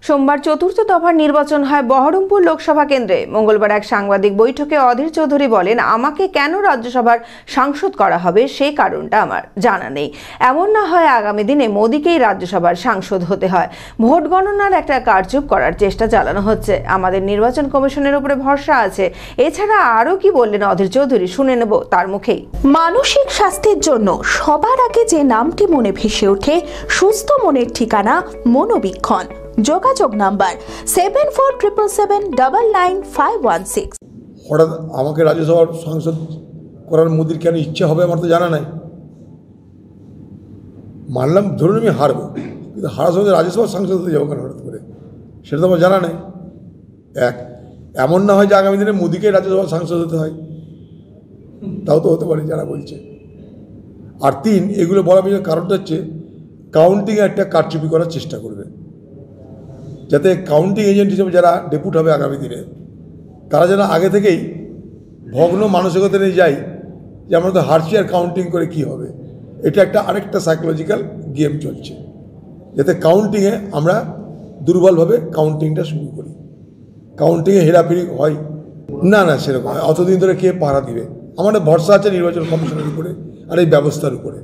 সোমবার চতুর্থ দফার নির্বাচন হয় বহরমপুর লোকসভা কেন্দ্রে। মঙ্গলবার এক সাংবাদিক বৈঠকে অধীর চৌধুরী বলেন, আমাকে কেন রাজ্যসভার সাংসদ করা হবে সে কারণটা আমার জানা নেই। এমন না হয় আগামী দিনে মোদীকেই রাজ্যসভার সাংসদ হতে হয়। ভোট গণনার একটা কারচুপ করার চেষ্টা চালানো হচ্ছে। আমাদের নির্বাচন কমিশনের উপরে ভরসা আছে। এছাড়া আরো কি বললেন অধীর চৌধুরী, শুনে নেব তার মুখেই। মানসিক স্বাস্থ্যের জন্য সবার আগে যে নামটি মনে ভেসে ওঠে, সুস্থ মনের ঠিকানা মনোবীক্ষণ। যোগাযোগ নাম্বার 7477799516। হঠাৎ আমাকে রাজ্যসভার সাংসদ করার মোদির কেন ইচ্ছা হবে আমার তো জানা নাই। মানলাম ধরুন আমি হারবো, কিন্তু হারার সঙ্গে রাজ্যসভার সাংসদ হতে যাবো কেন হঠাৎ করে, সেটা তো আমার জানা নেই। এমন না হয় যে আগামী দিনে মোদিকে রাজ্যসভার সাংসদ হতে হয়, তাও তো হতে পারে যারা বলছে। আর তিন, এগুলো বলার পিছনে কারণটা হচ্ছে কাউন্টিংয়ে একটা কারচুপি করার চেষ্টা করবে, যাতে কাউন্টিং এজেন্ট হিসেবে যারা ডেপুট হবে আগামী দিনে, তারা যেন আগে থেকেই ভগ্ন মানসিকতা নিয়ে যায় যে আমরা তো হারছি আর কাউন্টিং করে কি হবে। এটা একটা আরেকটা সাইকোলজিক্যাল গেম চলছে, যাতে কাউন্টিংয়ে আমরা দুর্বলভাবে কাউন্টিংটা শুরু করি, কাউন্টিংয়ে হেরাফেরি হয় না। সেরকম অতদিন ধরে কে পাহারা দিবে? আমাদের ভরসা আছে নির্বাচন কমিশনের উপরে আর এই ব্যবস্থার উপরে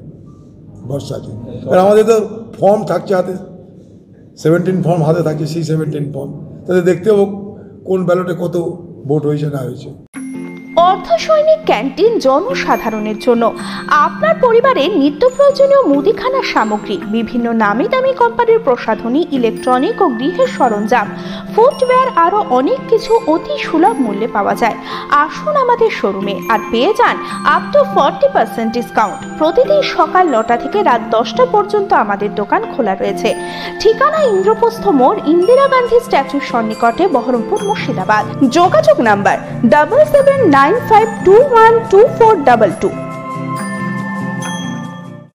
ভরসা আছে। কারণ আমাদের তো ফর্ম থাকছে হাতে, 17 ফর্ম হাতে থাকে, সেই 17 ফর্ম তাদের দেখতে হবে কোন ব্যালটে কত ভোট হয়েছে না হয়েছে। অর্ধসৈনিক ক্যান্টিন জনসাধারণের জন্য আপনার পরিবারের নিত্য প্রয়োজনীয় মুদিখানার সামগ্রী, বিভিন্ন নামি দামি কোম্পানির প্রসাধনী, ইলেকট্রনিক ও গৃহের সরঞ্জাম, ফুটওয়্যার, আরো অনেক কিছু অতি সুলভ মূল্যে পাওয়া যায়। আসুন আমাদের শোরুমে আর পেয়ে যান আপ টু 40% ডিসকাউন্ট। প্রতিদিন সকাল 9টা থেকে রাত 10টা পর্যন্ত আমাদের দোকান খোলা রয়েছে। ঠিকানা ইন্দ্রপ্রস্থ মোড়, ইন্দিরা গান্ধী স্ট্যাচুর সন্নিকটে, বহরমপুর, মুর্শিদাবাদ। যোগাযোগ নাম্বার 7795212422।